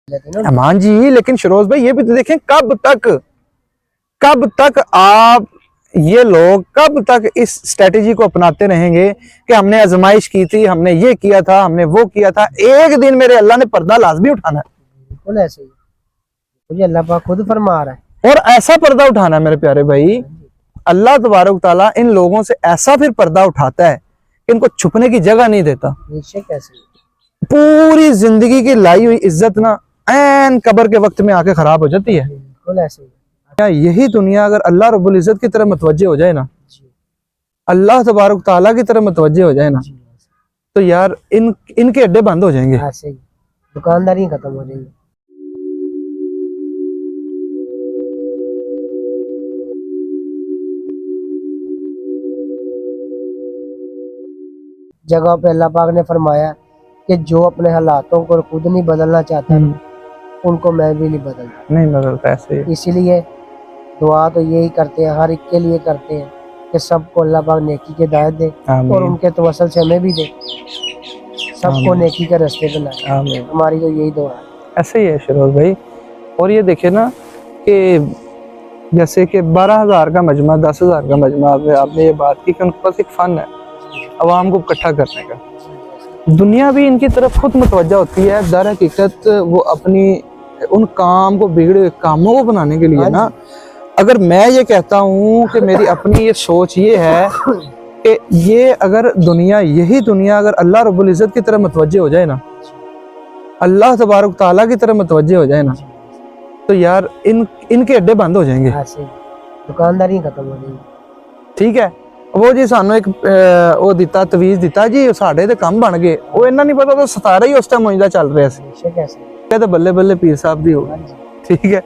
हाँ जी, लेकिन शरोज भाई ये भी तो देखें, कब तक आप ये लोग कब तक इस स्ट्रेटेजी को अपनाते रहेंगे कि हमने आजमाइश की थी, हमने ये किया था, हमने वो किया था। एक दिन मेरे अल्लाह ने पर्दा लाजमी उठाना है। बिल्कुल ऐसे ही मुझे अल्लाह पाक खुद फरमा रहा है। और ऐसा पर्दा उठाना है मेरे प्यारे भाई, अल्लाह तबारक तआला इन लोगों से ऐसा फिर पर्दा उठाता है कि इनको छुपने की जगह नहीं देता। पूरी जिंदगी की लाई हुई इज्जत ना ऐन कब्र के वक्त में आके खराब हो जाती है। बिल्कुल ऐसे ही। यही दुनिया अगर अल्लाह रब्बुल इज्जत की तरफ मुतवज्जे हो जाए ना, अल्लाह तबारक तआला की तरफ मुतवज्जे हो जाए ना, तो यार इनके अड्डे बंद हो जाएंगे, ऐसे ही दुकानदारी खत्म हो जाएगी। जगह पे अल्लाह पाक ने फरमाया कि जो अपने हालातों को खुद नहीं बदलना चाहता उनको मैं भी नहीं बदलता। ऐसे इसीलिए दुआ तो यही करते हैं, हर एक के लिए करते हैं कि सबको अल्लाह पाक नेकी की हिदायत दे और उनके तवसल से हमें भी दे, सबको नेकी के रास्ते पे लाए। हमारी तो यही दुआ है। ऐसे ही है शरोज भाई। और ये देखे ना कि जैसे कि 12,000 का मजमा, 10,000 का मजमा, आपने ये बात की कि उनके पास एक फन है अवाम को इकट्ठा करने का। दुनिया भी इनकी तरफ खुद मुतवज्जा होती है। दर हकीकत वो अपनी उन काम को, बिगड़े हुए कामों को बनाने के लिए ना, अगर मैं ये कहता हूँ कि मेरी अपनी ये सोच ये है कि ये अगर यही दुनिया अगर अल्लाह रब्बुल इज्जत की तरफ मुतवज्जे हो जाए ना, अल्लाह तबारक तआला की तरफ मुतवज्जे हो जाए ना, तो यार इनके अड्डे बंद हो जाएंगे, दुकानदारी खत्म हो जाएगी। ठीक है। वो जी सानू एक वो दिता तवीज दिता जी साढ़े ते काम बन गए, वो इन्ना नहीं पता तो 17 ही उस टाइम मौजूदा चल रहा सी, तो बल्ले बल्ले पीर साहब दी हो, ठीक है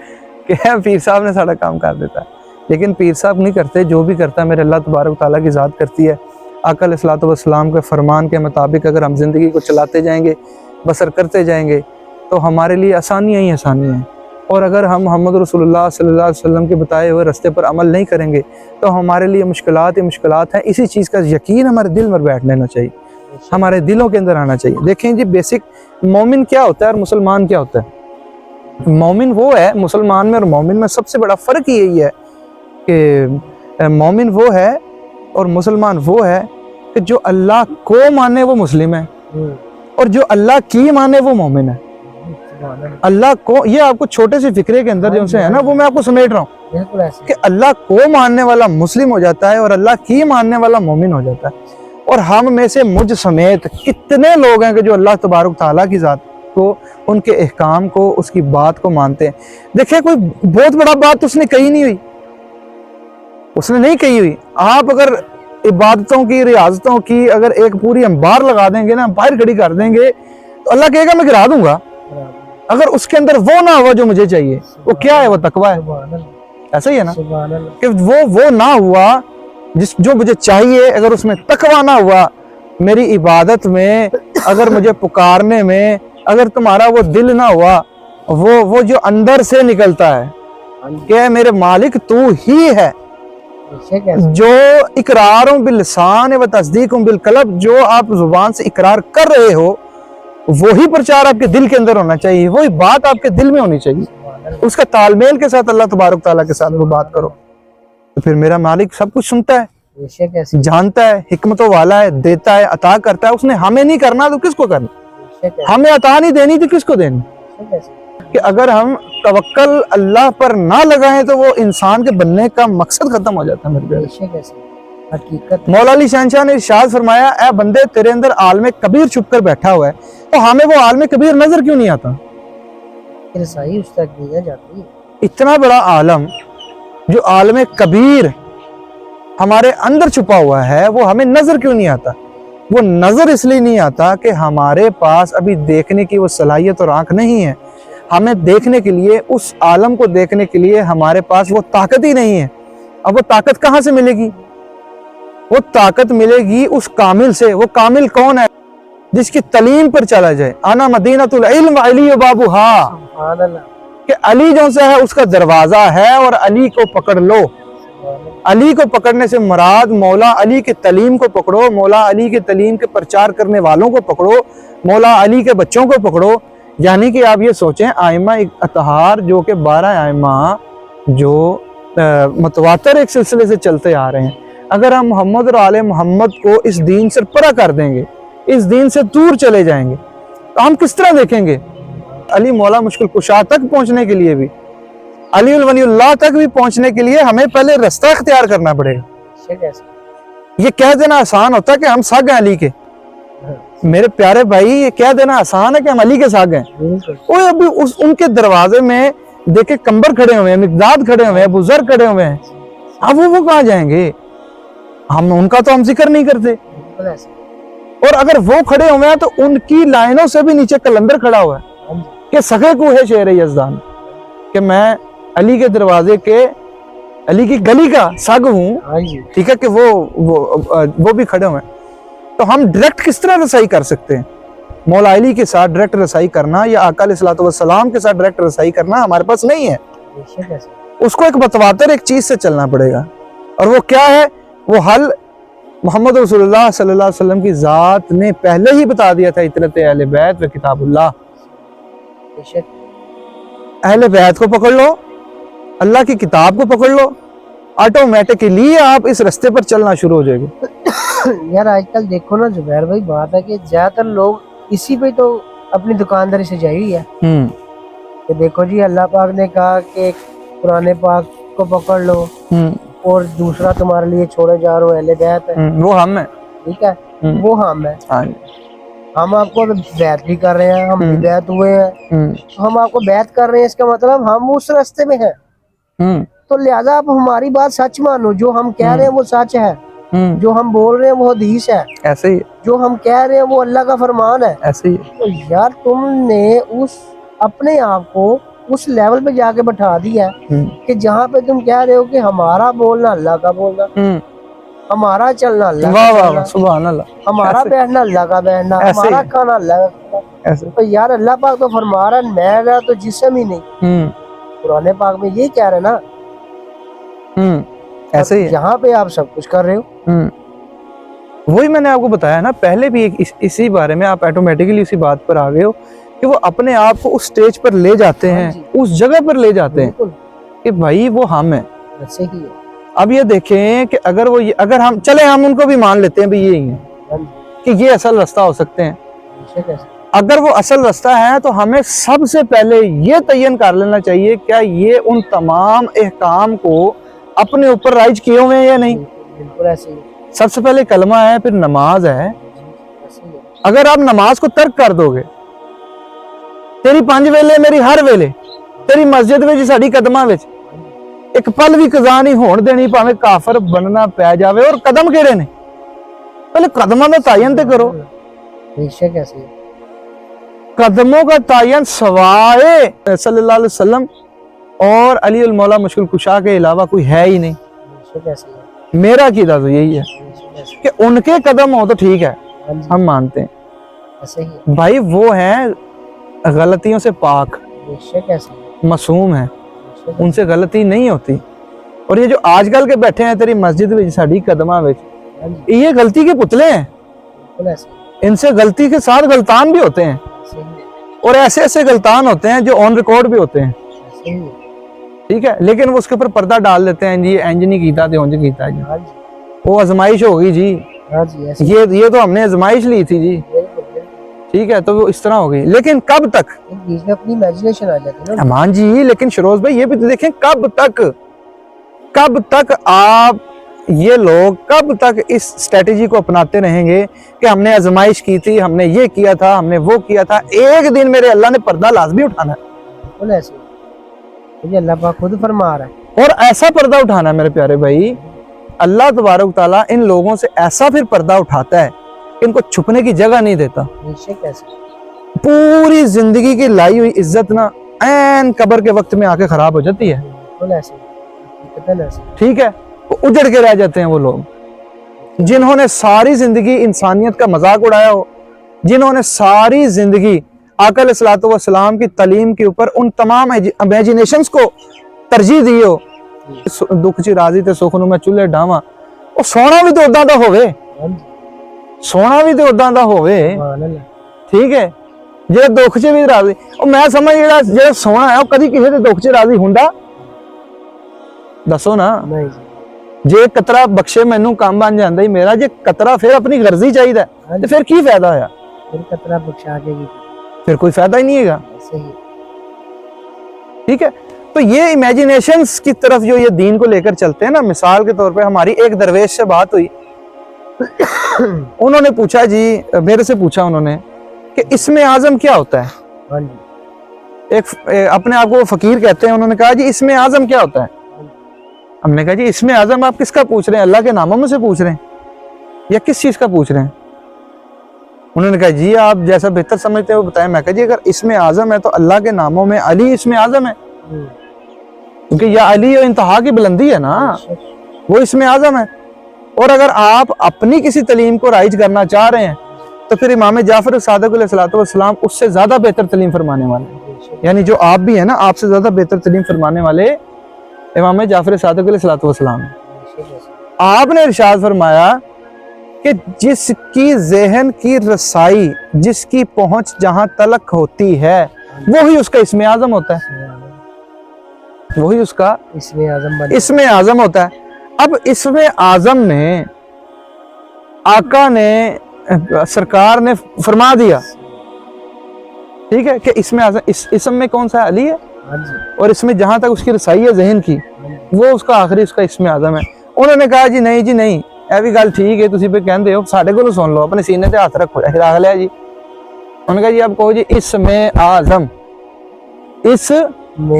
कि पीर साहब ने सारा काम कर देता। लेकिन पीर साहब नहीं करते, जो भी करता है मेरे अल्लाह तबारक तआला की ज़ात करती है। आका अलैहिस्सलातु वस्सलाम के फरमान के मुताबिक अगर हम जिंदगी को चलाते जाएंगे, बसर करते जाएंगे, तो हमारे लिए आसानियाँ ही आसानियाँ हैं। और अगर हम मोहम्मद रसूलुल्लाह सल्लल्लाहु अलैहि वसल्लम के बताए हुए रास्ते पर अमल नहीं करेंगे तो हमारे लिए मुश्किलात ही मुश्किलात हैं। इसी चीज़ का यकीन हमारे दिल में बैठ लेना चाहिए, हमारे दिलों के अंदर आना चाहिए। देखें जी, बेसिक मोमिन क्या होता है और मुसलमान क्या होता है। मोमिन वो है, मुसलमान में और मोमिन में सबसे बड़ा फ़र्क यही है कि मोमिन वो है और मुसलमान वो है कि जो अल्लाह को माने वो मुस्लिम है और जो अल्लाह की माने वो मोमिन है। अल्लाह को, ये आपको छोटे से फिक्रे के अंदर जो से है ना, वो मैं आपको समेट रहा हूँ कि अल्लाह को मानने वाला मुस्लिम हो जाता है और अल्लाह की मानने वाला मोमिन हो जाता है। और हम में से मुझ समेत कितने लोग हैं कि जो अल्लाह तबारक तआला की ज़ात को, उनके अहकाम को, उसकी बात को मानते हैं। देखिए, कोई बहुत बड़ा बात उसने कही नहीं हुई, उसने नहीं कही हुई। आप अगर इबादतों की, रियाजतों की अगर एक पूरी अंबार लगा देंगे ना, बाहर खड़ी कर देंगे, तो अल्लाह कहेगा मैं गिरा दूंगा। अगर उसके अंदर वो ना हुआ जो मुझे चाहिए, वो क्या है? वो तकवा है। ऐसा ही है ना कि वो ना हुआ जो मुझे चाहिए, अगर उसमें तकवा ना हुआ, मेरी इबादत में, अगर मुझे पुकारने में अगर तुम्हारा वो दिल ना हुआ, वो जो अंदर से निकलता है कि मेरे मालिक तू ही है, जो इकरार बिल्लिसान व तस्दीक बिलकल्ब, जो आप जुबान से इकरार कर रहे हो, वही प्रचार आपके दिल के अंदर होना चाहिए, वही बात आपके दिल में होनी चाहिए। उसका तालमेल के साथ अल्लाह तबारक तआला के साथ वो बात करो, तो फिर मेरा मालिक सब कुछ सुनता है, जानता है, हिकमतों वाला है, देता है, अता करता है। उसने हमें नहीं करना तो किसको करना? हमें अता नहीं देनी तो किसको देनी? कि अगर हम तवक्कल अल्लाह पर ना लगाएं तो वो इंसान के बनने का मकसद खत्म हो जाता है मेरे प्यारे। मौला अली शहंशाह ने इरशाद फरमाया, ऐ बंदे तेरे अंदर आलम कबीर छुप कर बैठा हुआ है, तो हमें वो आलम कबीर नजर क्यों नहीं आता? इतना बड़ा आलम जो आलम कबीर हमारे अंदर छुपा हुआ है, वो हमें नजर क्यों नहीं आता? वो नजर इसलिए नहीं आता कि हमारे पास अभी देखने की वो सलाहियत और आंख नहीं है। हमें देखने के लिए, उस आलम को देखने के लिए हमारे पास वो ताकत ही नहीं है। अब वो ताकत कहाँ से मिलेगी? वो ताकत मिलेगी उस कामिल से। वो कामिल कौन है? जिसकी तलीम पर चला जाए। आना मदीनतुल इल्म व अली बाबूहा, कि अली जो सा है उसका दरवाजा है और अली को पकड़ लो। अली को पकड़ने से मुराद मौला अली के तलीम को पकड़ो, मौला अली के तलीम के प्रचार करने वालों को पकड़ो, मौला अली के बच्चों को पकड़ो। यानी कि आप ये सोचें आइमा अतहार जो कि 12 आइमा जो मतवातर एक सिलसिले से चलते आ रहे हैं, अगर हम मोहम्मद और आले मोहम्मद को इस दीन से परा कर देंगे, इस दीन से दूर चले जाएंगे, तो हम किस तरह देखेंगे? अली मौला मुश्किल कुशा तक पहुंचने के लिए भी, अली उल वलीउल्लाह तक भी पहुंचने के लिए हमें पहले रास्ता इख्तियार करना पड़ेगा। ये कह देना आसान होता है कि हम साग हैं अली के। मेरे प्यारे भाई, ये कह देना आसान है कि हम अली के साग हैं। वो अभी उनके दरवाजे में देखे कंबर खड़े हुए हैं, मिकदाद खड़े हुए हैं, अबू ज़र खड़े हुए हैं, अब वो कहाँ जाएंगे? हम उनका तो हम जिक्र नहीं करते। और अगर वो खड़े हुए हैं तो उनकी लाइनों से भी नीचे कलंदर खड़ा हुआ है कि सखे को है शेर यज़दान, कि मैं अली के दरवाजे के, अली की गली का साग हूँ, ठीक है, कि वो भी खड़े हुए हैं। तो हम डायरेक्ट किस तरह रसाई कर सकते हैं? मौला अली के साथ डायरेक्ट रसाई करना या आका अलैहिस्सलातु वस्सलाम के साथ डायरेक्ट रसाई करना हमारे पास नहीं है। उसको एक मतवातर एक चीज से चलना पड़ेगा, और वो क्या है? वो हल मोहम्मद रसूलुल्लाह सल्लल्लाहु अलैहि वसल्लम की जात ने पहले ही बता दिया था, इतरत अहले बैत व किताबुल्लाह। अहले बैत को पकड़ लो, अल्लाह की किताब को पकड़ लो, ऑटोमेटिकली आप इस रास्ते पर चलना शुरू हो जाएंगे। यार आजकल देखो ना जुबैर भाई, बात है कि ज्यादातर लोग इसी पे तो अपनी दुकानदारी से जाई हुई है कि देखो जी अल्लाह पाक ने कहा कि कुरान पाक को पकड़ लो और दूसरा तुम्हारे लिए छोड़े जा रहे हो अहले बैत है, वो हम है, ठीक है, वो हम है। हम आपको बैत भी कर रहे हैं, हम भी बैत हुए हैं, तो हम आपको बैत कर रहे हैं, इसका मतलब हम उस रास्ते में हैं। तो लिहाजा आप हमारी बात सच मानो, जो हम कह रहे हैं वो सच है, जो हम बोल रहे हैं वो हदीस है, ऐसे ही जो हम कह रहे हैं वो अल्लाह का फरमान है, ऐसे ही। तो यार तुमने उस अपने आप को उस लेवल पे जाके बैठा दिया कि जहाँ पे तुम कह रहे हो कि हमारा बोलना अल्लाह का बोलना, हमारा चलना अल्लाह का चलना, सुभान अल्लाह, हमारा बैठना अल्लाह का बैठना, हमारा खाना अल्लाह का खाना। तो यार अल्लाह पाक तो फरमा रहा है मेरा तो जिस्म ही नहीं, कुरान पाक में ये कह रहे ना, ऐसे ही यहाँ पे आप सब कुछ कर रहे हो। वही मैंने आपको बताया ना पहले भी इसी बारे में, आप ऑटोमेटिकली इसी बात पर आ गए हो कि वो अपने आप को उस स्टेज पर ले जाते हैं, उस जगह पर ले जाते हैं कि भाई वो हम है, ऐसे ही है। अब ये देखें कि अगर हम चले, हम उनको भी मान लेते हैं भाई ये ही है कि ये असल रास्ता हो सकते हैं। अगर वो असल रास्ता है तो हमें सबसे पहले ये तयन कर लेना चाहिए क्या ये उन तमाम एहकाम को अपने ऊपर राइज किए हुए हैं या नहीं। बिल्कुल ऐसे ही। सबसे पहले कलमा है, फिर नमाज है। अगर आप नमाज को तर्क कर दोगे, तेरी 5 वेले मेरी हर वेले तेरी मस्जिद में साड़ी कदमां विच एक पल भी कज़ा नहीं होण देनी, भावें काफर बनना पै जावे। और कदम केड़े ने? पहले कदमों का तायन तो करो। बेशक ऐसे कदमों का तायन सवाए सल्लल्लाहु अलैहि वसल्लम और अली उल मौला मुश्किल कुशा के अलावा कोई है ही नहीं। मेरा कीदा तो यही है कि उनके कदम हो तो ठीक है, हम मानते हैं ऐसे ही। भाई वो हैं गलतियों से पाक, मासूम है, उनसे गलती नहीं होती। और ये जो आजकल के बैठे हैं तेरी मस्जिद में साड़ी कदमा में, ये गलती के पुतले हैं। इनसे गलती के साथ गलतान भी होते हैं, और ऐसे ऐसे गलतान होते हैं जो ऑन रिकॉर्ड भी होते हैं, ठीक है। लेकिन वो उसके ऊपर पर्दा डाल देते हैं जी इंज नहीं कीता ते उंज कीता जी, वो आजमाइश होगी जी, ये तो हमने आजमाइश ली थी जी, ठीक है, तो वो इस तरह हो गई। लेकिन कब तक? अपनी इमेजिनेशन आ जाती है ना अमान जी। लेकिन शरोज भाई ये भी तो देखें, कब तक आप ये लोग कब तक इस स्ट्रेटेजी को अपनाते रहेंगे कि हमने आजमाइश की थी, हमने ये किया था, हमने वो किया था। एक दिन मेरे अल्लाह ने पर्दा लाजमी उठाना है, मुझे अल्लाह पाक खुद फरमा रहा है। और ऐसा पर्दा उठाना है मेरे प्यारे भाई, अल्लाह तबारक तआला इन लोगों से ऐसा फिर पर्दा उठाता है, इनको छुपने की जगह नहीं देता। पूरी जिंदगी की लाई हुई इज्जत ना ऐन कब्र के वक्त में आके खराब हो जाती है, ठीक है। उजड़ के रह जाते हैं वो लोग जिन्होंने सारी जिंदगी इंसानियत का मजाक उड़ाया हो, जिन्होंने सारी जिंदगी आका अलैहिस्सलातु वस्सलाम की तालीम के ऊपर उन तमाम इमेजिनेशंस को तरजीह दी हो। दुख च राजी ते सुख नूं मैं चूल्हे डावां, ਉਹ सोना भी तो उदां दा होवे, सोना भी तो उदां दा होवे, ठीक है। ਜੇ ਦੁੱਖ 'ਚ ਵੀ ਰਾਜ਼ੀ, ਉਹ ਮੈਂ ਸਮਝ ਜਿਹੜਾ ਸੋਹਣਾ ਹੈ ਉਹ ਕਦੀ ਕਿਸੇ ਦੇ ਦੁੱਖ 'ਚ ਰਾਜ਼ੀ ਹੁੰਦਾ? ਦੱਸੋ ਨਾ। ਨਹੀਂ ਜੇ ਕਤਰਾ ਬਖਸ਼ੇ ਮੈਨੂੰ ਕੰਮ ਬਣ ਜਾਂਦਾ ਹੀ ਮੇਰਾ, ਜੇ ਕਤਰਾ ਫਿਰ ਆਪਣੀ ਗਰਜ਼ੀ ਚਾਹੀਦਾ ਤੇ ਫਿਰ ਕੀ ਫਾਇਦਾ ਹੋਇਆ? फिर कतरा बख्शा के भी फिर कोई फायदा ही नहीं है। सही। ठीक है, तो ये इमेजिनेशंस की तरफ जो ये दीन को लेकर चलते हैं ना, मिसाल के तौर पे हमारी एक दरवेश से बात हुई, उन्होंने पूछा जी, मेरे से पूछा उन्होंने कि इसमें आजम क्या होता है? हाँ जी। एक अपने आप को फकीर कहते हैं, उन्होंने कहा जी इसमें आजम क्या होता है? हमने कहा जी इसमें आजम आप किसका पूछ रहे हैं, अल्लाह के नामों में से पूछ रहे हैं या किस चीज का पूछ रहे हैं? उन्होंने कहा जी आप जैसा बेहतर समझते हो बताएं। मैं कहा जी अगर इसमें आजम है तो अल्लाह के नामों में अली इसमें आजम है, क्योंकि या अली इंतहा की बुलंदी है ना, वो इसमें आजम है। और अगर आप अपनी किसी तलीम को राइज करना चाह रहे हैं तो फिर इमाम जाफर सादिक अलैहिस्सलाम उससे ज्यादा बेहतर तलीम फरमाने वाले, यानी जो आप भी है ना, आपसे ज्यादा बेहतर तलीम फरमाने वाले इमाम जाफर सादिक अलैहिस्सलाम। आपने इरशाद फरमाया कि जिसकी ज़हन की रसाई, जिसकी पहुंच जहां तलक होती है, वही उसका इसमें आजम होता है, वही उसका इसमें आजम होता है। अब इसमें आजम में आका ने, सरकार ने फरमा दिया, ठीक है, कि इसमें आजम, इस इसम में कौन सा है? अली है। और इसमें जहां तक उसकी रसाई है जहन की, वो उसका आखिरी उसका इसमें आजम है। उन्होंने कहा जी नहीं जी नहीं, ਇਹ ਵੀ ਗੱਲ ਠੀਕ ਹੈ, ਤੁਸੀਂ ਵੀ ਕਹਿੰਦੇ ਹੋ, ਸਾਡੇ ਕੋਲੋਂ ਸੁਣ ਲਓ, ਆਪਣੇ ਸੀਨੇ ਤੇ ਹੱਥ ਰੱਖੋ, ਇਹ ਰੱਖ ਲਿਆ ਜੀ। उन्होंने कहा जी आप कहो जी इसमें आजम, इस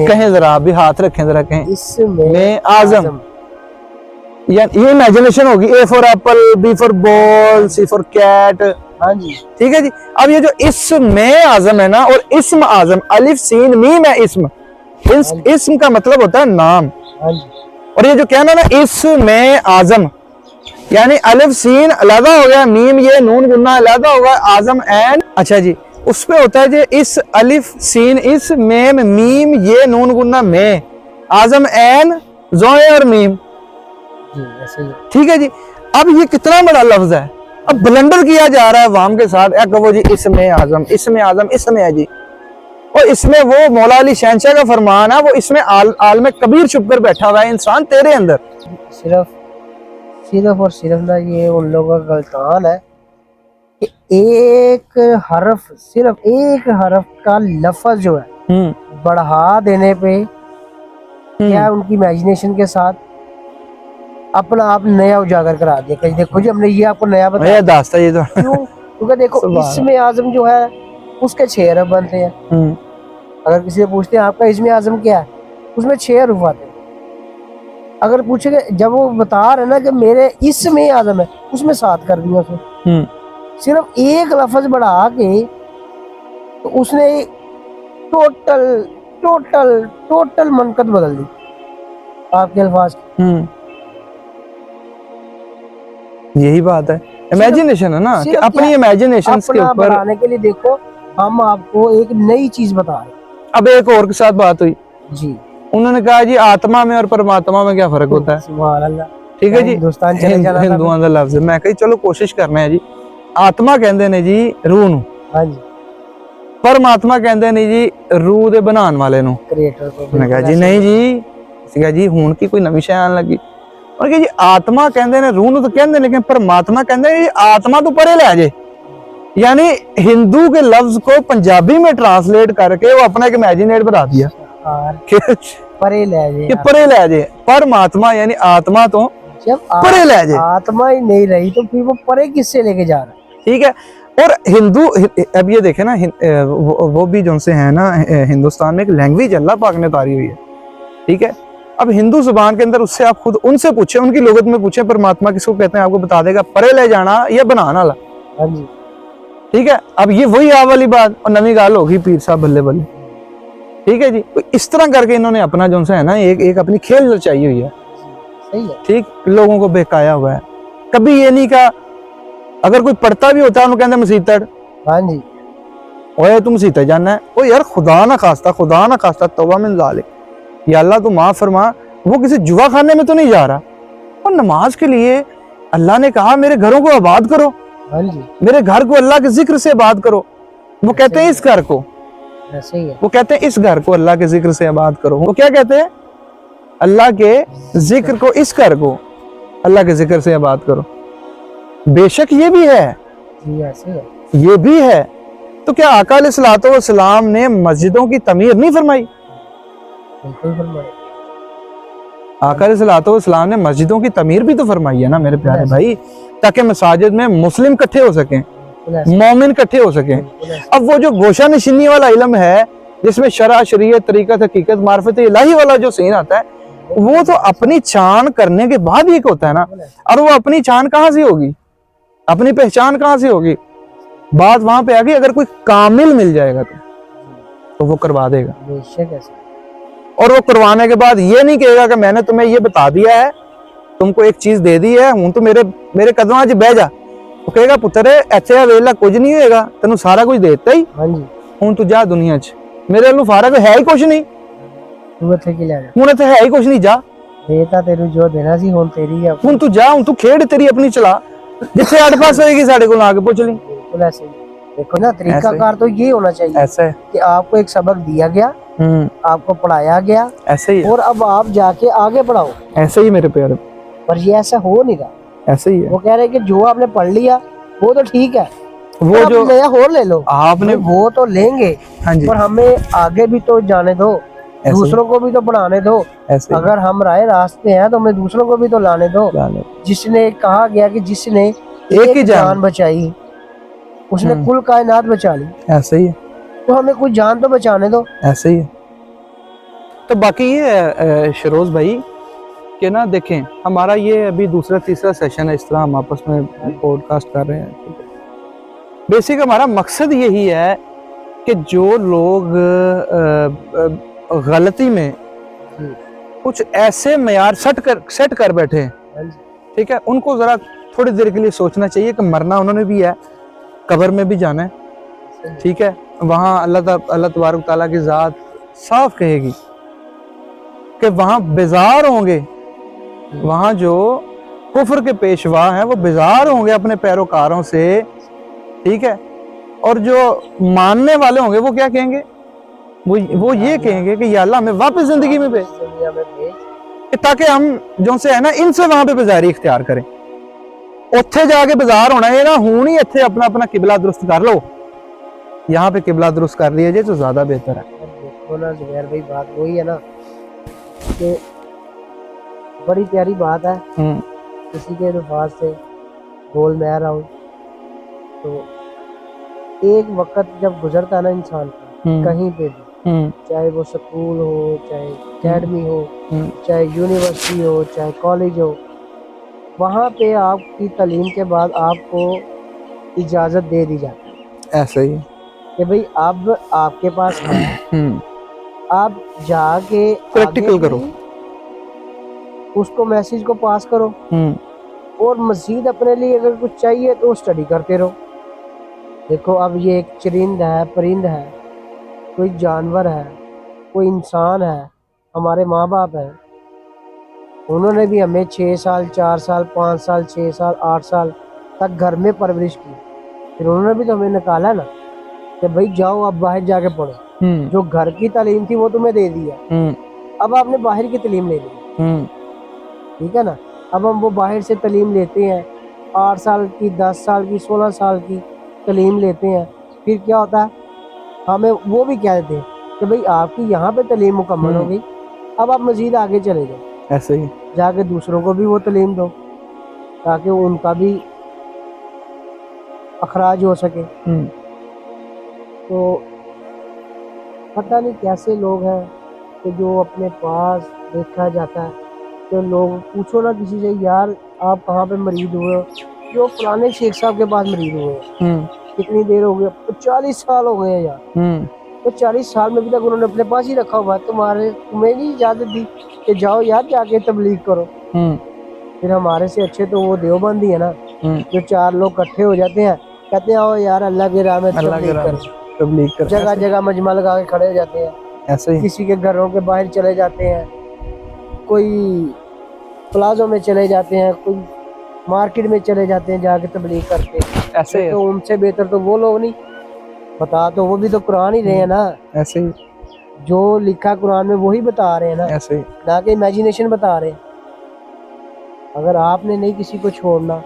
कहें जरा, भी हाथ रखें जरा, कहें इसमें आजम, या ये इमेजिनेशन होगी। A for apple, B for ball, C for cat. हाँ जी, ठीक है जी। अब ये जो इसमें आजम है ना, और इस्म आजम, अलिफ सीन मीम है इस्म, इस्म का मतलब होता है नाम। और ये जो कहना ना इसमें आजम, यानी अलिफ सीन अलग हो गया, मीम ये नून गुन्ना अलग होगा, आजम एन, अच्छा जी, उस पे होता है जी इस अलिफ सीन इस, मेम मीम ये नून गुन्ना में, आजम एन जोए और मीम, ठीक है जी। अब ये कितना बड़ा लफ्ज है, अब ब्लंडर किया जा रहा है वाम के साथ। कहो जी इसमें आजम, इसमें आजम, इसमें है जी, और इसमें वो मौला अली शहंशाह का फरमान है, वो इसमें आलम कबीर छुप कर बैठा हुआ है इंसान तेरे अंदर। सिर्फ और सिर्फ ना ये उन लोगों का गलतान है कि एक हरफ, सिर्फ एक हरफ का लफ्ज जो है बढ़ा देने पे क्या उनकी इमेजिनेशन के साथ अपना आप नया उजागर करा दिया कि देखो जी हमने ये आपको नया बताया। दास्ता ये तो क्यों? क्योंकि देखो इसमें आजम जो है उसके 6 हरफ बनते हैं। अगर किसी से पूछते हैं आपका इसमें आजम क्या है, उसमें 6 हरफ आते हैं। अगर पूछेंगे, जब वो बता रहे ना कि मेरे इसमें आजम है, उसमें 7 कर दिया उसने, सिर्फ एक लफ्ज बढ़ा के, तो उसने टोटल टोटल टोटल मनकत बदल दी आपके अल्फाज की। यही बात है, इमेजिनेशन है ना, कि अपनी इमेजिनेशन के ऊपर बढ़ाने के लिए देखो हम आपको एक नई चीज बता रहे हैं। अब एक और के साथ बात हुई जी, उन्होंने कहा जी आत्मा में और परमात्मा में क्या फर्क होता है? सुभान अल्लाह, ठीक है जी, हिंदुस्तान चले जाना हिंदुओं का लफ्ज। मैं कही चलो कोशिश करना है जी। आत्मा कहते ने जी रूह नूं, हां जी, परमात्मा कहते ने जी रूह दे बनाने वाले नूं, क्रिएटर को। मैं कहा जी नहीं जी, सीगा जी हुण की कोई नवी शय आन लगी। और कहा जी आत्मा कहते ने रूह नूं तो कहते, लेकिन परमात्मा कहते ने आत्मा तो परे ले जाए, यानी हिंदू के लफ्ज को पंजाबी में ट्रांसलेट करके वो अपना एक इमेजिनेट बना दिया, परे ले जाए, परे ले जाए। परमात्मा यानी आत्मा तो जब परे ले जाए, आत्मा ही नहीं रही तो फिर वो परे किससे लेके जा रहा है? ठीक है। और हिंदू, अब ये देखे ना, वो भी जो से है ना, हिंदुस्तान में एक लैंग्वेज अल्लाह पाक ने उतारी हुई है, ठीक है। अब हिंदू जुबान के अंदर उससे आप खुद उनसे पूछे, उनकी लोगत में पूछे परमात्मा किसको कहते हैं, आपको बता देगा, परे ले जाना या बनाना वाला। हाँ जी, ठीक है। अब ये वही आ वाली बात और नवी गाल होगी पीर साहब बल्ले बल्ले, ठीक है जी। इस तरह करके इन्होंने अपना जो है ना एक अपनी खेल रचाई हुई है, सही है, ठीक, लोगों को बहकाया हुआ है। कभी ये नहीं कहा, अगर कोई पढ़ता भी होता है उन्होंने कहते मसीतड़, हाँ जी, ओए तुम मसीतड़ जाना है, ओ यार खुदा ना खास्ता तौबा मिन ज़ालिक, या अल्लाह तू माफ फरमा, वो किसी जुआ खाने में तो नहीं जा रहा। और नमाज के लिए अल्लाह ने कहा मेरे घरों को आबाद करो, हाँ जी, मेरे घर को अल्लाह के जिक्र से आबाद करो। वो कहते हैं इस घर को, ऐसे ही है। वो कहते हैं इस घर को अल्लाह के जिक्र से आबाद करो। वो क्या कहते हैं? अल्लाह के जिक्र को, इस घर को अल्लाह के जिक्र से आबाद करो। बेशक ये भी है, जी ऐसे है। ये भी है। तो क्या आका अलैहिस्सलातु वस्सलाम ने मस्जिदों की तमीर नहीं फरमाई? बिल्कुल फरमाए। आका अलैहिस्सलातु वस्सलाम ने मस्जिदों की तमीर भी तो फरमाई है ना मेरे प्यारे भाई, ताकि मसाजिद में मुस्लिम इकट्ठे हो सकें, मोमिन इकट्ठे हो सकें। अब वो जो गोशा नशीनी वाला इल्म है, जिसमें शरअ, शरीयत, तरीकत, हकीकत, मार्फत इलाही वाला जो सीन आता है, वो तो अपनी चान करने के बाद ही एक होता है ना। और वो अपनी चान कहाँ से होगी, अपनी पहचान कहाँ से होगी? बात वहां पे आ गई, अगर कोई कामिल मिल जाएगा तो वो करवा देगा। बेशक ऐसे। और वो करवाने के बाद ये नहीं कहेगा कि मैंने तुम्हें ये बता दिया है, तुमको एक चीज दे दी है, हूं तो मेरे कदमां 'च बह जा। वो कहेगा पुत्तर इत्थे वेला कुछ नहीं होएगा, तेनू सारा कुछ देता ही, हाँ जी, हूं तू जा दुनिया 'ਚ, मेरे ਨੂੰ फारा है ही कुछ नहीं, तू ਇੱਥੇ ਕੀ ਲੈਣਾ? हूं इत्थे है ही कुछ नहीं, जा ਦੇਤਾ ਤੈਨੂੰ ਜੋ ਦੇਣਾ ਸੀ, ਹੁਣ ਤੇਰੀ ਆ। हूं तू जा, हूं तू खेड तेरी अपनी चला, जिथे आठ पास होएगी साडे कोल आके पूछ ली। बिल्कुल ऐसे ही। देखो ना, तरीकाकार तो ये होना चाहिए ऐसा है कि आपको एक सबक दिया गया, आपको पढ़ाया गया, ऐसे ही है, और अब आप जाके आगे पढ़ाओ। ऐसे ही मेरे प्यारे, पर ये ऐसा हो नहीं रहा। ऐसे ही है। वो कह रहे हैं कि जो आपने पढ़ लिया वो तो ठीक है, वो पर जो आप नया और ले लो। आपने, वो तो लेंगे, हाँ जी, पर हमें आगे भी तो जाने दो, दूसरों को भी तो पढ़ाने दो। ऐसे ही, अगर हम राह रास्ते हैं तो हमें दूसरों को भी तो लाने दो। जिसने कहा गया कि जिसने एक ही जान बचाई उसने कुल कायनात बचा ली, ऐसे ही है, तो हमें कुछ जान तो बचाने दो। ऐसे ही है। तो बाकी ये है शरोज भाई कि ना देखें, हमारा ये अभी दूसरा तीसरा सेशन है, इस तरह हम आपस में पॉडकास्ट कर रहे हैं। बेसिक हमारा मकसद यही है कि जो लोग गलती में कुछ ऐसे मयार सेट कर बैठे हैं, ठीक है, उनको जरा थोड़ी देर के लिए सोचना चाहिए कि मरना उन्होंने भी है, कब्र में भी जाना है, ठीक है। वहाँ अल्लाह तबारक ताला की ज़ात साफ कहेगी कि वहाँ बेजार होंगे, वहाँ जो कुफ्र के पेशवा हैं वो बेजार होंगे अपने पैरोकारों से, ठीक है। और जो मानने वाले होंगे वो क्या कहेंगे? वो ये कहेंगे कि या अल्लाह हमें वापस जिंदगी में भेज, ताकि हम जो से है ना इनसे वहां पे बेजारी इख्तियार करें। उत्थे जाके बाजार होना है ना, हूं ही इत्थे अपना अपना किबला दुरुस्त कर लो, यहाँ पे किबला दुरुस्त कर लिया जाए तो ज्यादा बेहतर है। देखो ना जुबैर भाई, बात वही है ना कि बड़ी प्यारी बात है, किसी के अल्फाज से बोल मैं रहा हूँ, तो एक वक्त जब गुजरता है ना इंसान का कहीं पे भी, चाहे वो स्कूल हो, चाहे एकेडमी हो, चाहे यूनिवर्सिटी हो, चाहे कॉलेज हो, वहाँ पे आपकी तालीम के बाद आपको इजाज़त दे दी जाती है। ऐसे ही कि भाई अब आपके पास है, आप जाके प्रैक्टिकल करो, उसको मैसेज को पास करो, और मजीद अपने लिए अगर कुछ चाहिए तो स्टडी करते रहो। देखो अब ये एक चरिंद है, परिंद है, कोई जानवर है, कोई इंसान है, हमारे माँ बाप हैं, उन्होंने भी हमें 6 साल, 4 साल, 5 साल, 6 साल, 8 साल तक घर में परवरिश की, फिर उन्होंने भी तो हमें निकाला ना कि भाई जाओ अब बाहर जाके पढ़ो। जो घर की तालीम थी वो तुम्हें दे दिया, अब आपने बाहर की तालीम ले ली, ठीक है ना। अब हम वो बाहर से तालीम लेते हैं, 8 साल की, 10 साल की, 16 साल की तालीम लेते हैं, फिर क्या होता है, हमें वो भी कह देते हैं कि भाई आपकी यहाँ पे तालीम मुकम्मल हो गई, अब आप मजीद आगे चले जाओ। ऐसे ही जाके दूसरों को भी वो तालीम दो ताकि उनका भी अखराज हो सके। तो पता नहीं कैसे लोग हैं कि जो अपने पास देखा जाता है, तो लोग पूछो ना किसी से, यार आप कहाँ पे मरीज हुए हो, जो फलाने शेख साहब के पास मरीज हुए हैं, कितनी देर हो गई, 40 साल हो गए हैं यार, तो 40 साल में भी तक उन्होंने अपने पास ही रखा हुआ है, तुम्हें नहीं इजाजत दी कि जाओ यार जाके तबलीग करो। फिर हमारे से अच्छे तो वो देवबंदी है ना, जो 4 लोग इकट्ठे हो जाते हैं, कहते हैं आओ यार अल्लाह के राह में तबलीग कर, जगह जगह मजमा लगा के खड़े हो जाते हैं। ऐसे ही किसी के घरों के बाहर चले जाते हैं, कोई प्लाजो में चले जाते हैं, कोई मार्केट में चले जाते हैं, जाके तबलीग करते हैं। ऐसे तो उनसे बेहतर तो वो लोग नहीं बता तो वो भी तो कुरान ही रहे हैं ना, ऐसे ही जो लिखा कुरान में वही बता रहे हैं ना, ऐसे ही ना कि इमेजिनेशन बता रहे हैं। अगर आपने नहीं किसी को छोड़ना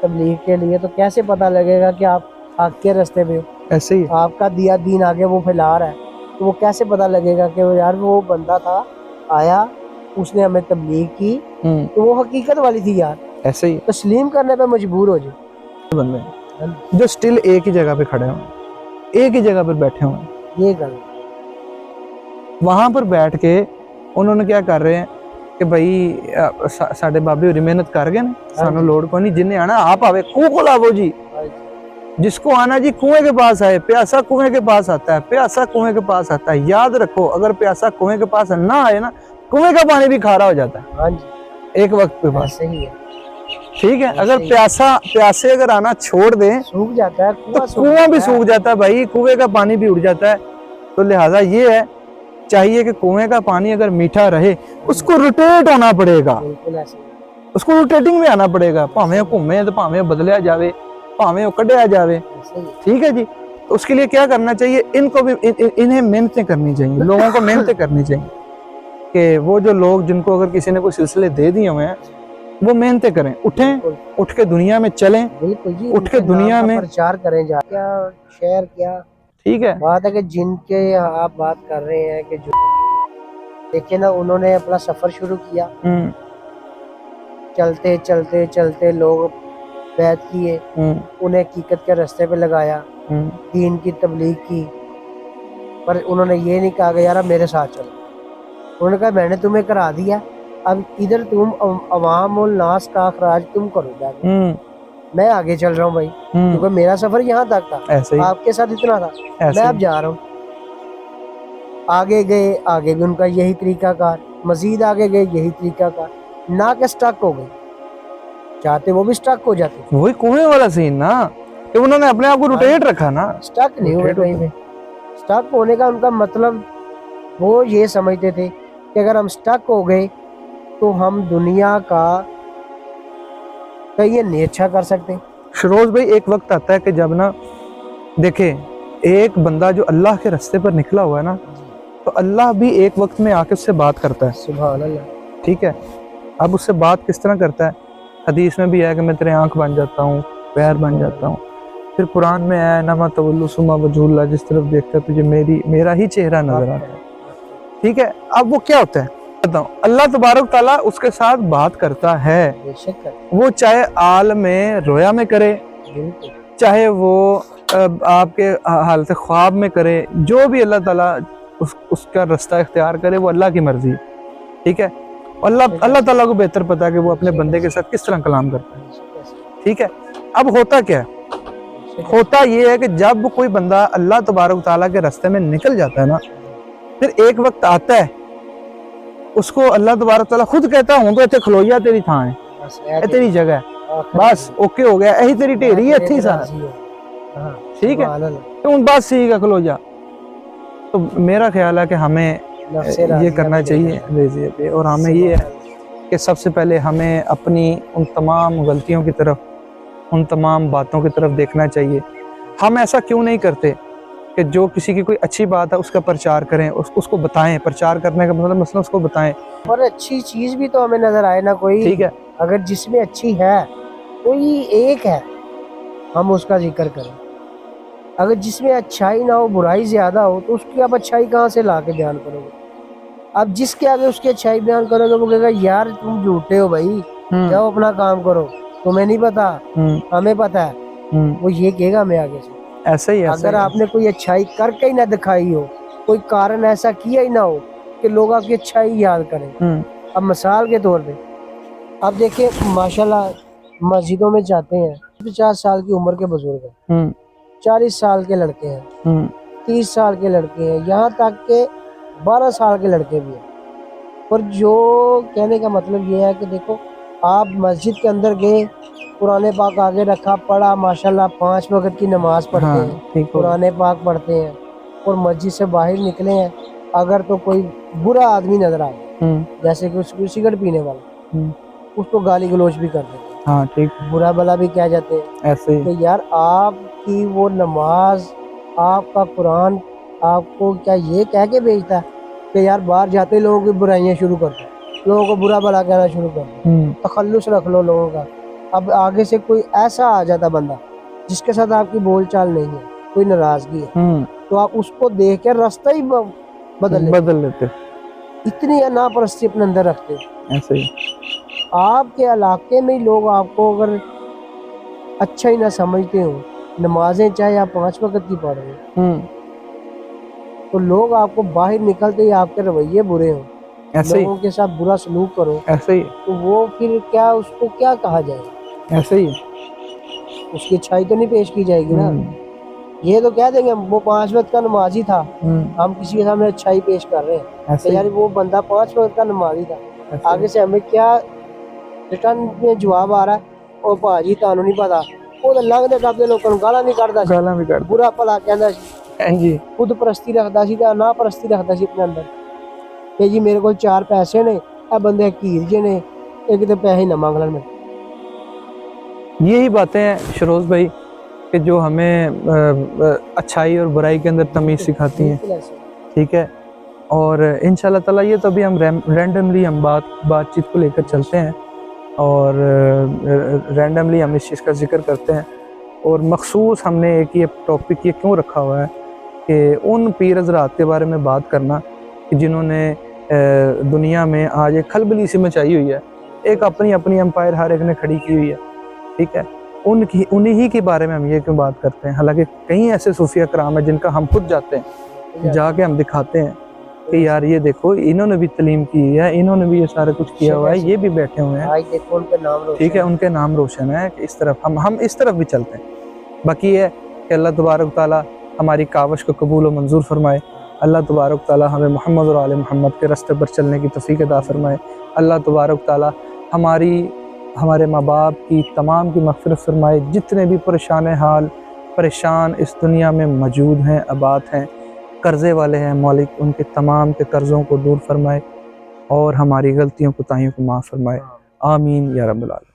तबलीग के लिए तो कैसे पता लगेगा कि आप हक के रास्ते पे हो? ऐसे ही आपका दिया दीन आगे वो फैला रहा है, तो वो कैसे पता लगेगा कि वो यार वो बंदा था आया उसने हमें तबलीग की, तो वो हकीकत वाली थी यार। ऐसे ही तस्लीम करने पे मजबूर हो जाए बंदे जो स्टिल एक ही जगह पे खड़े हुए, एक ही जगह पर बैठे हुए, ये गल। वहां पर बैठ के उन्होंने क्या कर रहे हैं कि भाई साडे बाबे होरी मेहनत कर गए ने, सानू लोड़ को नहीं, जिन्हें आना आप आवे खूह को लावो जी, जिसको आना जी कुएं के पास आए, प्यासा कुएं के पास आता है, प्यासा कुएं के पास आता है। याद रखो अगर प्यासा कुएं के पास ना आए ना, कुएं का पानी भी खारा हो जाता है हाँ जी, एक वक्त पे पास, सही है, ठीक है। अगर प्यासे अगर आना छोड़ दे सूख जाता है तो कुआं भी सूख जाता है भाई, कुएं का पानी भी उड़ जाता है। तो लिहाजा ये है, चाहिए कि कुएं का पानी अगर मीठा रहे उसको रोटेट होना पड़ेगा, बिल्कुल ऐसे उसको रोटेटिंग में आना पड़ेगा, भावें घूमे तो भावें बदलिया जावे, भावें कढ़िया जावे, ठीक है जी। तो उसके लिए क्या करना चाहिए, इनको भी इन्हें मेहनतें करनी चाहिए, लोगों को मेहनतें करनी चाहिए कि वो जो लोग जिनको अगर किसी ने कोई सिलसिले दे दिए हुए हैं वो मेहनतें करें, उठें, उठ के दुनिया में चलें, बिल्कुल जी, उठ के दुनिया में प्रचार करें जा क्या शेयर क्या। ठीक है बात है कि जिनके आप बात कर रहे हैं कि जो देखिए ना उन्होंने अपना सफर शुरू किया, चलते चलते चलते लोग बैत किए, उन्हें हकीकत के रास्ते पे लगाया, दीन की तबलीग की, पर उन्होंने ये नहीं कहा कि यार अब मेरे साथ चलो। उन्होंने कहा मैंने तुम्हें करा दिया, अब इधर तुम अवाम और नास का अखराज तुम करो जाके, मैं आगे चल रहा हूँ भाई, क्योंकि मेरा सफर यहाँ तक था, ऐसे ही आपके साथ इतना था, मैं अब जा रहा हूँ। आगे गए, आगे भी उनका यही तरीका कार, मजीद आगे गए यही तरीका कार, ना के स्टक हो गए, चाहते वो भी स्टक हो जाते। वही कुएं वाला सीन ना कि उन्होंने अपने आप को रोटेट रखा ना, स्टक नहीं हुए कहीं पे। स्टक होने का उनका मतलब वो ये समझते थे कि अगर हम स्टक हो गए तो हम दुनिया का कहीं नहीं अच्छा कर सकते। शरोज भाई एक वक्त आता है कि जब ना देखे एक बंदा जो अल्लाह के रास्ते पर निकला हुआ है ना, तो अल्लाह भी एक वक्त में आके उससे बात करता है, सुभान अल्लाह, ठीक है। अब उससे बात किस तरह करता है, हदीस में भी है कि मैं तेरे आंख बन जाता हूँ, पैर बन जाता हूँ, फिर कुरान में आया नमा तवल्लु सुम्मा वजहुल्लाह, जिस तरफ देखता तुझे मेरा ही चेहरा नजर आता है, ठीक है। अब वो क्या होता है बताऊं, अल्लाह तबारक ताला उसके साथ बात करता है, वो चाहे आल में रोया में करे, चाहे वो आपके हालत ख्वाब में करे, जो भी अल्लाह ताला उसका रास्ता इख्तियार करे वो अल्लाह की मर्जी है, ठीक है। अल्लाह ताला को बेहतर पता है कि वो अपने बंदे के साथ किस तरह कलाम करता है, ठीक है। अब होता क्या है, होता ये है कि जब कोई बंदा अल्लाह तबारक ताला के रास्ते में निकल जाता है ना, फिर एक वक्त आता है उसको अल्लाह तबारक ताला खुद कहता हूं तो इतने खलोइया तेरी थां है, तेरी जगह है, बस ओके हो गया, यही तेरी ढेरी है, इतनी सा, ठीक है, तो बस ठीक है खलो जा। तो मेरा ख्याल है कि हमें ये करना चाहिए, और हमें ये है कि सबसे पहले हमें अपनी उन तमाम गलतियों की तरफ, उन तमाम बातों की तरफ देखना चाहिए। हम ऐसा क्यों नहीं करते कि जो किसी की कोई अच्छी बात है उसका प्रचार करें, उसको बताएं, प्रचार करने का मतलब मसला उसको बताएं, और अच्छी चीज भी तो हमें नजर आए ना कोई, ठीक है। अगर जिसमें अच्छी है कोई एक है हम उसका जिक्र करें, अगर जिसमें अच्छाई ना हो बुराई ज्यादा हो तो उसकी आप अच्छाई कहाँ से ला के बयान करोगे। अब जिसके आगे उसकी अच्छाई बयान करोगे वो कहेगा यार तुम झूठे हो भाई, जाओ अपना काम करो, तुम्हें नहीं पता हमें पता है, वो ये कहेगा हमें आगे से। ऐसा ही अगर आपने कोई अच्छाई करके ही ना दिखाई हो, कोई कारण ऐसा किया ही ना हो कि लोग आपकी अच्छाई याद करें। अब मिसाल के तौर पे आप देखिए माशाल्लाह मस्जिदों में जाते हैं 50 साल की उम्र के बुजुर्ग हैं, 40 साल के लड़के हैं, 30 साल के लड़के हैं, यहाँ तक के 12 साल के लड़के भी हैं। पर जो कहने का मतलब ये है कि देखो आप मस्जिद के अंदर गए, कुरान पाक आगे रखा, पढ़ा, माशाल्लाह 5 वक्त की नमाज पढ़ते हैं, कुरान पाक पढ़ते हैं, और मस्जिद से बाहर निकले हैं, अगर तो कोई बुरा आदमी नजर आए जैसे कि उसको सिगरेट पीने वाला, उसको गाली गलौज भी कर देते हैं, हाँ ठीक, बुरा भला भी कह जाते हैं ऐसे। तो यार आपकी वो नमाज آپ کا قرآن آپ کو کیا یہ کہہ کے بھیجتا ہے کہ یار باہر جاتے لوگوں کی برائیاں شروع کر دو, لوگوں کو برا بھلا کہنا شروع کر دو, تخلص رکھ لو لوگوں کا. اب آگے سے کوئی ایسا آ جاتا بندہ جس کے ساتھ آپ کی بول چال نہیں ہے, کوئی ناراضگی ہے, تو آپ اس کو دیکھ کے راستہ ہی بدل لیتے. اتنی ناپرستی اپنے اندر رکھتے. ایسے ہی آپ کے علاقے میں ہی لوگ آپ کو اگر اچھا ہی نہ سمجھتے ہوں, نمازیں چاہے آپ 5 وقت کی پڑھ رہے ہیں, تو لوگ آپ کو باہر نکلتے ہی آپ کے رویے برے ہوں, ایسے ہی لوگوں کے ساتھ برا سلوک کرو, ایسے ہی تو وہ پھر کیا اس کو کیا کہا جائے, ایسے ہی اس کی اچھائی تو نہیں پیش کی جائے گی نا. یہ تو کہہ دیں گے وہ 5 وقت کا نمازی تھا, ہم کسی کے سامنے اچھائی پیش کر رہے ہیں کہ یار وہ بندہ 5 وقت کا نمازی تھا. آگے سے ہمیں کیا ریٹرن میں جواب آ رہا ہے, او بھاجی تانوں نہیں پتا وہ تو لنگتے ٹپتے لوگوں کو گالاں نہیں کڈدا سی, گالاں بھی کڈدا, برا بھلا کہندا سی, جی خود پرستی رکھدا سی تے نا پرستی رکھدا سی اپنے اندر کہ جی میرے کول 4 پیسے نے, اے بندے حقیر جے نے, ایک تے پیسے نہ مانگ لین. یہی باتیں ہیں شروز بھائی کہ جو ہمیں اچھائی اور برائی کے اندر تمیز سکھاتی ہیں. ٹھیک ہے, اور انشاءاللہ تعالیٰ یہ تو ابھی ہم رینڈملی ہم بات چیت کو لے کر چلتے ہیں, اور رینڈملی ہم اس چیز کا ذکر کرتے ہیں, اور مخصوص ہم نے ایک یہ ٹاپک یہ کیوں رکھا ہوا ہے کہ ان پیر حضرات کے بارے میں بات کرنا کہ جنہوں نے دنیا میں آج ایک کھلبلی سی مچائی ہوئی ہے, ایک اپنی اپنی امپائر ہر ایک نے کھڑی کی ہوئی ہے. ٹھیک ہے, انہی کے بارے میں ہم یہ کیوں بات کرتے ہیں, حالانکہ کئی ایسے صوفیہ کرام ہیں جن کا ہم خود جاتے ہیں, جا کے ہم دکھاتے ہیں کہ یار یہ دیکھو انہوں نے بھی تعلیم کی ہے, انہوں نے بھی یہ سارا کچھ کیا ہوا ہے, یہ بھی بیٹھے ہوئے ہیں. دیکھو ان کے نام روشن, ٹھیک ہے, ان کے نام روشن ہے, کہ اس طرف ہم اس طرف بھی چلتے ہیں. باقی یہ ہے کہ اللہ تبارک تعالیٰ ہماری کاوش کو قبول و منظور فرمائے. اللہ تبارک تعالیٰ ہمیں محمد اور آل محمد کے راستے پر چلنے کی توفیق عطا فرمائے. اللہ تبارک تعالیٰ ہمارے ماں باپ کی تمام کی مغفرت فرمائے. جتنے بھی پریشان اس دنیا میں موجود ہیں, آباد ہیں, قرضے والے ہیں, مالک ان کے تمام کے قرضوں کو دور فرمائے اور ہماری غلطیوں کوتاہیوں کو معاف فرمائے. آمین یا رب العالمین.